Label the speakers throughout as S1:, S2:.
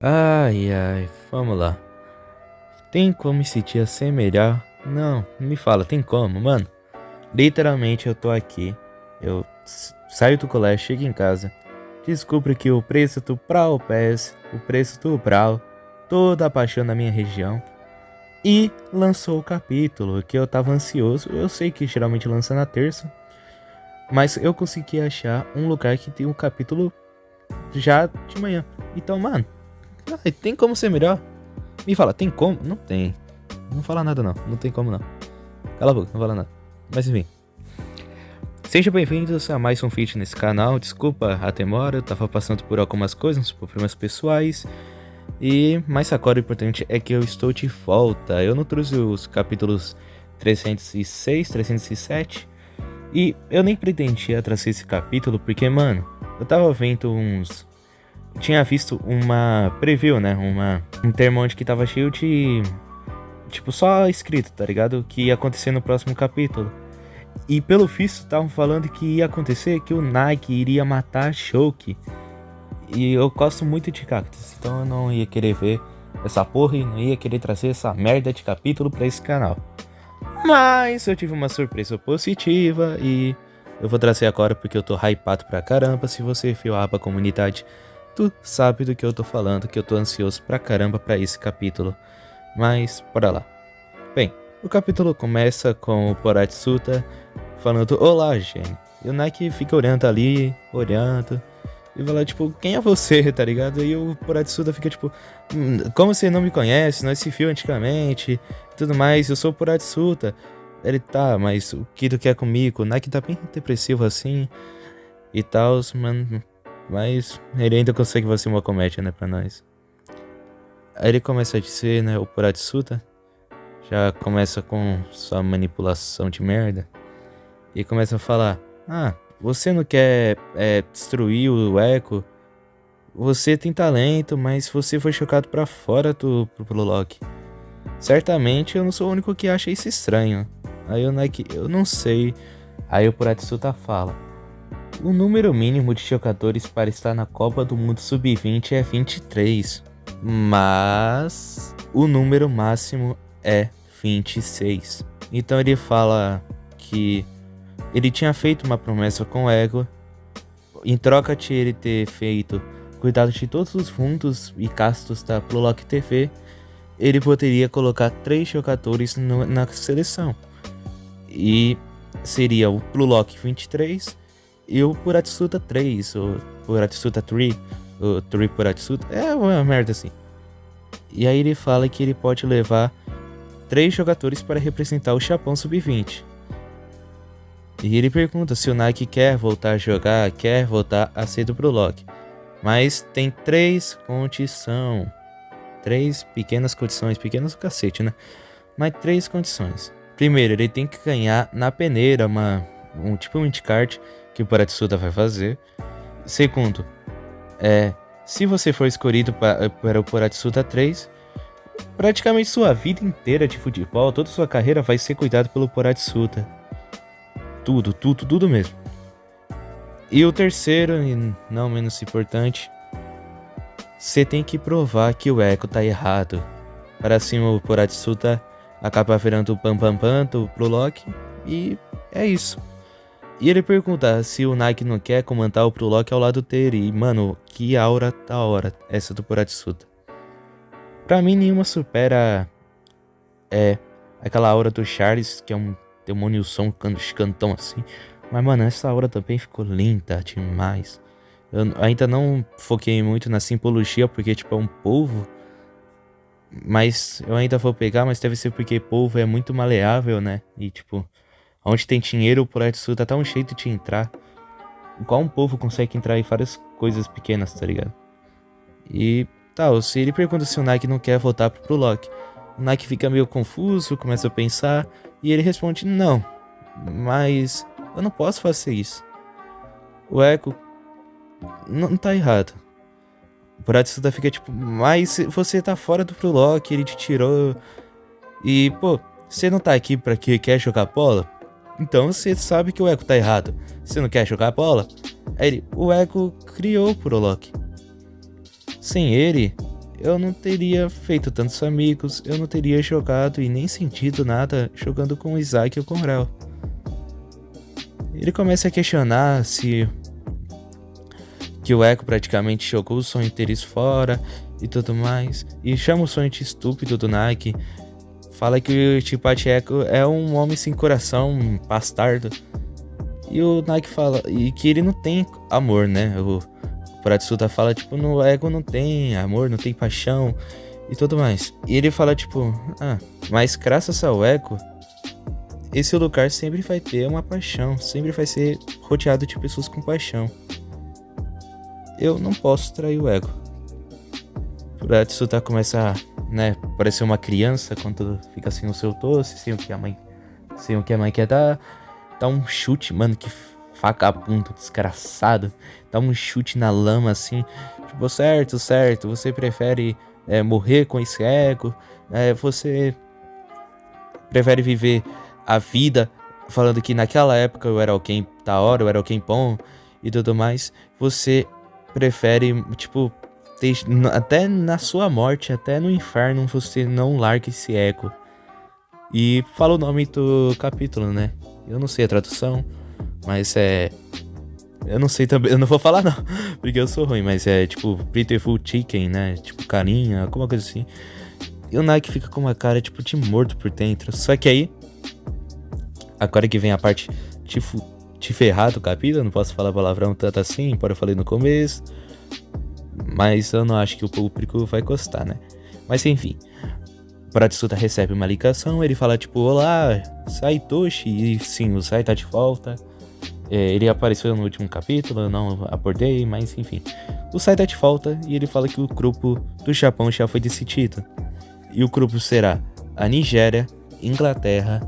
S1: Ai, ai, vamos lá. Tem como esse dia ser melhor? Não, me fala, tem como, mano? Literalmente eu tô aqui. Saio do colégio, chego em casa. Descubro que o preço do Prau PES, o preço do Prau, toda a paixão da minha região. E lançou o capítulo que eu tava ansioso. Eu sei que geralmente lança na terça. Mas eu consegui achar um lugar que tem um capítulo já de manhã. Então, mano, tem como ser melhor? Me fala, tem como? Não tem. Não fala nada não, não tem como não. Cala a boca, não fala nada. Mas enfim. Sejam bem-vindos a mais um vídeo nesse canal. Desculpa a demora, eu tava passando por algumas coisas, por problemas pessoais. Mas agora o importante é que eu estou de volta. Eu não trouxe os capítulos 306, 307. E eu nem pretendia trazer esse capítulo porque, mano, eu tava vendo uns... Tinha visto uma preview, né? Um termo onde que tava cheio de... Tipo, só escrito, tá ligado? Que ia acontecer no próximo capítulo. E pelo visto, estavam falando que ia acontecer que o Nike iria matar Shulk. E eu gosto muito de Cactus, então eu não ia querer ver essa porra e não ia querer trazer essa merda de capítulo pra esse canal. Mas eu tive uma surpresa positiva e eu vou trazer agora porque eu tô hypado pra caramba. Se você viu a aba comunidade, tu sabe do que eu tô falando, que eu tô ansioso pra caramba pra esse capítulo. Mas, bora lá. Bem, o capítulo começa com o Poratsuta falando olá, Jenny. E o Nike fica olhando ali, olhando. E fala, tipo, quem é você, tá ligado? E o Poratsuta fica, tipo, como você não me conhece? Nós se viu antigamente e tudo mais. Eu sou o Poratsuta. Ele tá, mas o que tu quer comigo? O Nike tá bem depressivo assim e tal, mano. Mas ele ainda consegue fazer uma comédia, né, pra nós. Aí ele começa a dizer, né, o Poratsuta já começa com sua manipulação de merda. E começa a falar, você não quer destruir o Echo? Você tem talento, mas você foi chocado pra fora do Prologue. Certamente eu não sou o único que acha isso estranho. Aí o Nike, eu não sei. Aí o Poratsuta fala, o número mínimo de jogadores para estar na Copa do Mundo Sub-20 é 23. Mas o número máximo é 26. Então ele fala que ele tinha feito uma promessa com o Ego. Em troca de ele ter feito cuidado de todos os fundos e gastos da Prologue TV, ele poderia colocar 3 jogadores na seleção. E seria o Prologue 23 e o Poratsuta 3, o Poratsuta 3, o 3 Poratsuta, é uma merda assim. E aí ele fala que ele pode levar 3 jogadores para representar o Japão Sub-20. E ele pergunta se o Nike quer voltar a jogar, quer voltar a ser do Prologue. Mas tem 3 condições. 3 pequenas condições, pequenas do cacete, né? Mas 3 condições. Primeiro, ele tem que ganhar na peneira, tipo um wildcard que o Poratsuta vai fazer. Segundo, se você for escolhido para o Poratsuta 3, praticamente sua vida inteira de futebol, toda sua carreira vai ser cuidado pelo Poratsuta. Tudo mesmo. E o terceiro, e não menos importante, você tem que provar que o Echo tá errado. Para assim o Poratsuta acabar virando o Pam Pam Pam do Prologue. E é isso. E ele pergunta se o Nike não quer comandar o Prologue ao lado dele. E mano, que aura da hora essa do Poratsuta. Pra mim nenhuma supera aquela aura do Charles, que é um demônio som cantão assim. Mas mano, essa aura também ficou linda demais. Eu ainda não foquei muito na simbologia, porque tipo é um polvo. Mas eu ainda vou pegar, mas deve ser porque polvo é muito maleável, né? E tipo, onde tem dinheiro o Poratsuta tá um jeito de entrar. Igual um polvo consegue entrar em várias coisas pequenas, tá ligado? E tal, se ele pergunta se o Nike não quer voltar pro Prologue. O Nike fica meio confuso, começa a pensar. E ele responde, não, mas eu não posso fazer isso. O Echo não tá errado. O Poratsuta fica tipo, mas você tá fora do Prologue, ele te tirou. E, pô, você não tá aqui pra que quer jogar bola? Então você sabe que o Echo tá errado. Você não quer jogar bola? Aí ele, o Echo criou o Prologue. Sem ele, eu não teria feito tantos amigos, eu não teria jogado e nem sentido nada jogando com o Isaac ou com o Rel. Ele começa a questionar se que o Echo praticamente jogou o sonho deles fora e tudo mais, e chama o sonho de estúpido do Nike. Fala que o Chipat Echo é um homem sem coração, um bastardo. E o Nike fala e que ele não tem amor, né? O Puratsuta fala, tipo, no Ego não tem amor, não tem paixão e tudo mais. E ele fala, tipo, mas graças ao Ego, esse lugar sempre vai ter uma paixão, sempre vai ser rodeado de pessoas com paixão. Eu não posso trair o Ego. Puratsuta começa a, né, parecer uma criança quando fica sem o seu doce, sem o que a mãe quer dar. Dá um chute, mano, que vagabundo, desgraçado. Dá um chute na lama, assim. Tipo, certo, você prefere morrer com esse ego. Você prefere viver a vida falando que naquela época eu era alguém da hora, eu era alguém bom e tudo mais. Você prefere, tipo, até na sua morte, até no inferno, você não larga esse ego. E fala o nome do capítulo, né? Eu não sei a tradução, mas eu não sei também, eu não vou falar não, porque eu sou ruim, mas é tipo Beautiful Chicken, né? Tipo carinha, alguma coisa assim. E o Nike fica com uma cara tipo de morto por dentro. Só que aí, agora que vem a parte de ferrar do capítulo, não posso falar palavrão tanto assim, embora eu falei no começo. Mas eu não acho que o público vai gostar, né? Mas enfim. Puratsuta recebe uma ligação, ele fala tipo, olá, Saitoshi, e sim, o Sai tá de volta. Ele apareceu no último capítulo, eu não abordei, mas enfim. O Sai tá de volta e ele fala que o grupo do Japão já foi decidido. E o grupo será a Nigéria, Inglaterra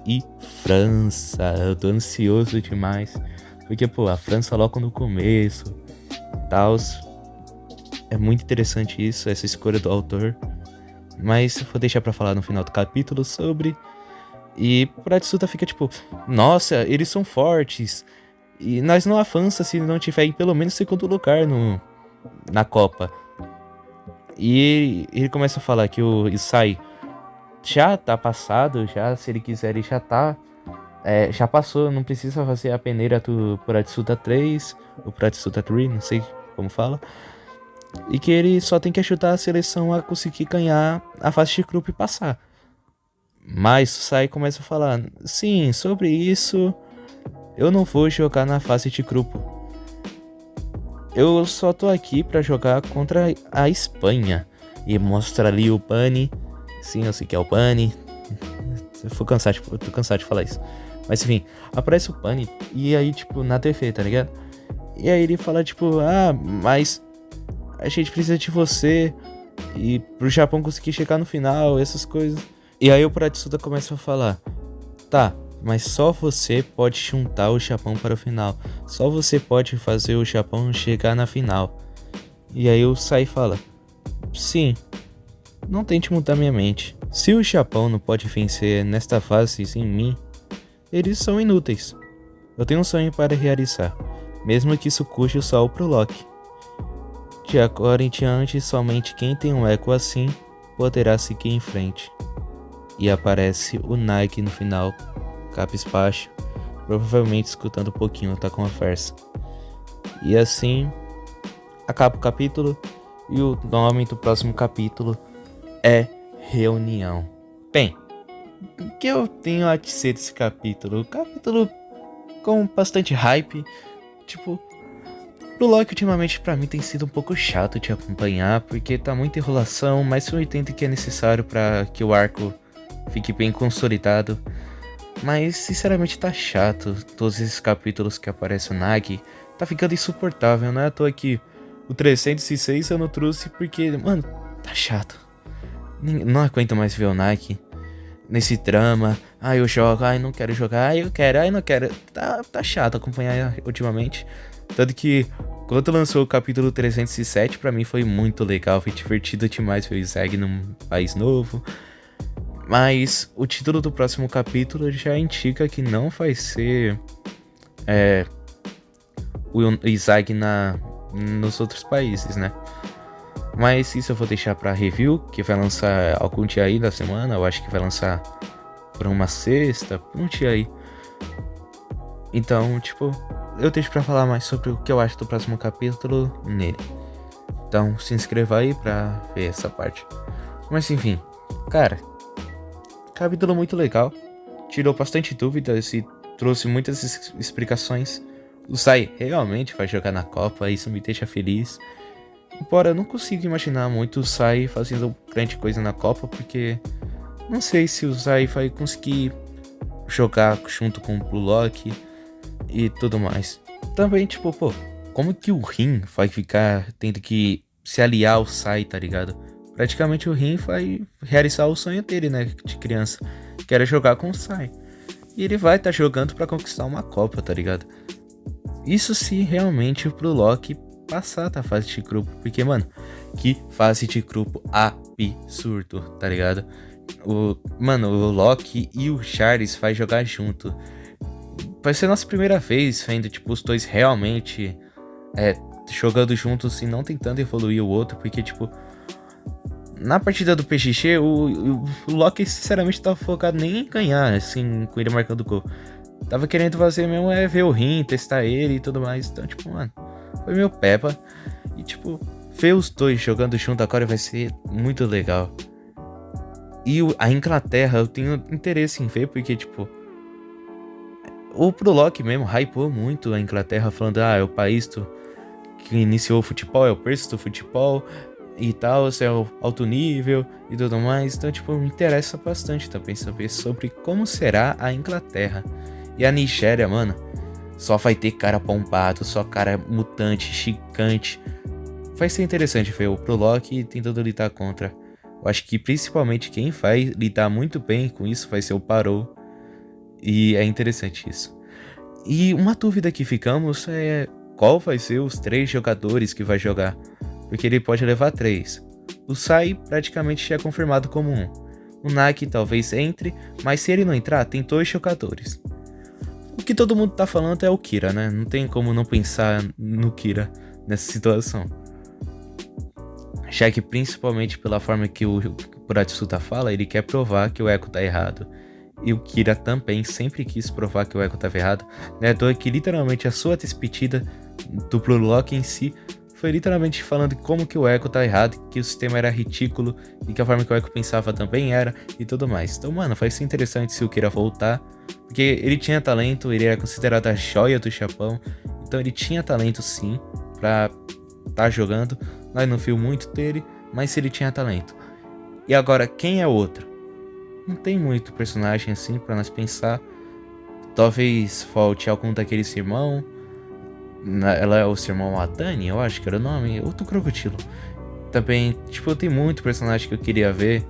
S1: e França. Eu tô ansioso demais, porque pô, a França logo no começo, tals. É muito interessante isso, essa escolha do autor. Mas vou deixar pra falar no final do capítulo sobre. E Puratsuta fica tipo, nossa, eles são fortes. E nós não avança se não tiver em pelo menos segundo lugar na Copa. E ele começa a falar que o Isai já tá passado, já se ele quiser ele já tá. Já passou, não precisa fazer a peneira do Puratsuta 3, o Puratsuta 3, não sei como fala. E que ele só tem que ajudar a seleção a conseguir ganhar a fase de grupo e passar. Mas o Sai começa a falar, sim, sobre isso eu não vou jogar na fase de grupo. Eu só tô aqui pra jogar contra a Espanha. E mostra ali o Bunny. Sim, eu sei que é o Bunny. Eu tô cansado de falar isso. Mas enfim, aparece o Bunny e aí tipo na TV, tá ligado? E aí ele fala tipo, mas a gente precisa de você e pro Japão conseguir chegar no final, essas coisas. E aí o Puratsuta começa a falar, tá, mas só você pode juntar o Japão para o final. Só você pode fazer o Japão chegar na final. E aí o Sai fala, sim, não tente mudar minha mente. Se o Japão não pode vencer nesta fase sem mim, eles são inúteis. Eu tenho um sonho para realizar, mesmo que isso custe o sol pro Loki. De agora em diante, somente quem tem um eco assim poderá seguir em frente. E aparece o Nike no final, capisbaixo, provavelmente escutando um pouquinho da conversa. E assim, acaba o capítulo e o nome do próximo capítulo é Reunião. Bem, o que eu tenho a dizer desse capítulo? O capítulo com bastante hype, tipo... O Loki ultimamente pra mim tem sido um pouco chato de acompanhar, porque tá muita enrolação, mas eu entendo que é necessário pra que o arco fique bem consolidado. Mas sinceramente tá chato, todos esses capítulos que aparece o Nagi, tá ficando insuportável, não é à toa que o 306 eu não trouxe porque, mano, tá chato. Não aguento mais ver o Nagi nesse drama, eu jogo, não quero jogar, eu quero, não quero. Tá chato acompanhar ultimamente. Tanto que quando lançou o capítulo 307, pra mim foi muito legal, foi divertido demais ver o Isaac num país novo. Mas o título do próximo capítulo já indica que não vai ser o Isaac nos outros países, né? Mas isso eu vou deixar pra review, que vai lançar algum dia aí da semana. Eu acho que vai lançar pra uma sexta, por um dia aí. Então, tipo, eu deixo pra falar mais sobre o que eu acho do próximo capítulo nele. Então, se inscreva aí pra ver essa parte. Mas enfim, cara, capítulo muito legal. Tirou bastante dúvidas e trouxe muitas explicações. O Sai realmente vai jogar na Copa, isso me deixa feliz. Embora eu não consiga imaginar muito o Sai fazendo grande coisa na Copa, porque não sei se o Sai vai conseguir jogar junto com o Blue Lock e tudo mais. Também, tipo, pô, como que o Rin vai ficar tendo que se aliar ao Sai, tá ligado? Praticamente o Rin vai realizar o sonho dele, né, de criança, que era jogar com o Sai. E ele vai estar jogando pra conquistar uma Copa, tá ligado? Isso se realmente o Blue Lock passar da fase de grupo, porque, mano, que fase de grupo absurdo, tá ligado? O Loki e o Charles vai jogar junto. Vai ser nossa primeira vez vendo, tipo, os dois realmente jogando juntos e não tentando evoluir o outro, porque, tipo, na partida do PXG, o Loki, sinceramente, tava focado nem em ganhar, assim, com ele marcando gol. Tava querendo fazer mesmo ver o Rin, testar ele e tudo mais. Então, tipo, mano, foi meu peppa. E, tipo, ver os dois jogando junto agora vai ser muito legal. E a Inglaterra, eu tenho interesse em ver, porque, tipo, o Pro Lock mesmo hypou muito a Inglaterra, falando, é o país que iniciou o futebol, é o berço do futebol e tal, é o alto nível e tudo mais. Então, tipo, me interessa bastante também saber sobre como será a Inglaterra. E a Nigéria, mano, só vai ter cara bombado, só cara mutante, gigante. Vai ser interessante ver o Pro Lock tentando lutar contra. Eu acho que principalmente quem vai lidar muito bem com isso vai ser o Parou. E é interessante isso. E uma dúvida que ficamos é qual vai ser os 3 jogadores que vai jogar. Porque ele pode levar 3. O Sai praticamente já é confirmado como 1. O Naki talvez entre, mas se ele não entrar, tem 2 jogadores. O que todo mundo tá falando é o Kira, né? Não tem como não pensar no Kira nessa situação. Já que principalmente pela forma que o Buratsuta fala, ele quer provar que o Echo tá errado. E o Kira também sempre quis provar que o Echo tava errado. Né? Então é que literalmente a sua despedida do Blue Lock em si foi literalmente falando como que o Echo tá errado, que o sistema era ridículo e que a forma que o Echo pensava também era e tudo mais. Então, mano, vai ser interessante se o Kira voltar, porque ele tinha talento, ele era considerado a joia do Japão, então ele tinha talento sim pra tá jogando. Nós não viu muito dele, mas ele tinha talento. E agora, quem é o outro? Não tem muito personagem assim pra nós pensar. Talvez falte algum daqueles irmãos. Ela é o seu irmão Atani, eu acho que era o nome. Outro crocodilo. Também, tipo, tem muito personagem que eu queria ver.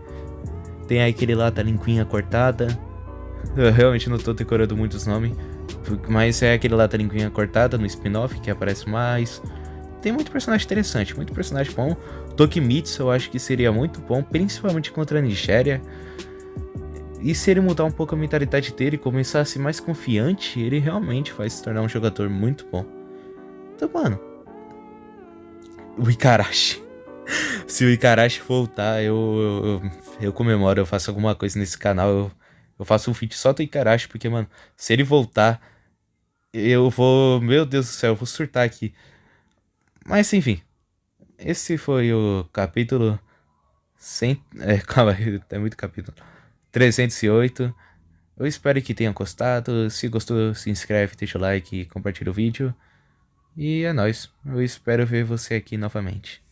S1: Tem aquele lá da linguinha cortada. Eu realmente não tô decorando muitos nomes. Mas é aquele lá da linguinha cortada no spin-off que aparece mais. Tem muito personagem interessante, muito personagem bom. Tokimitsu eu acho que seria muito bom, principalmente contra a Nigéria. E se ele mudar um pouco a mentalidade dele e começar a ser mais confiante, ele realmente vai se tornar um jogador muito bom. Então, mano, o Ikarashi. Se o Ikarashi voltar, eu comemoro, eu faço alguma coisa nesse canal. Eu faço um feat só do Ikarashi, porque, mano, se ele voltar, eu vou... Meu Deus do céu, eu vou surtar aqui. Mas, enfim, esse foi o capítulo 100... calma aí, é muito capítulo. 308. Eu espero que tenham gostado. Se gostou, se inscreve, deixa o like e compartilha o vídeo. E é nóis. Eu espero ver você aqui novamente.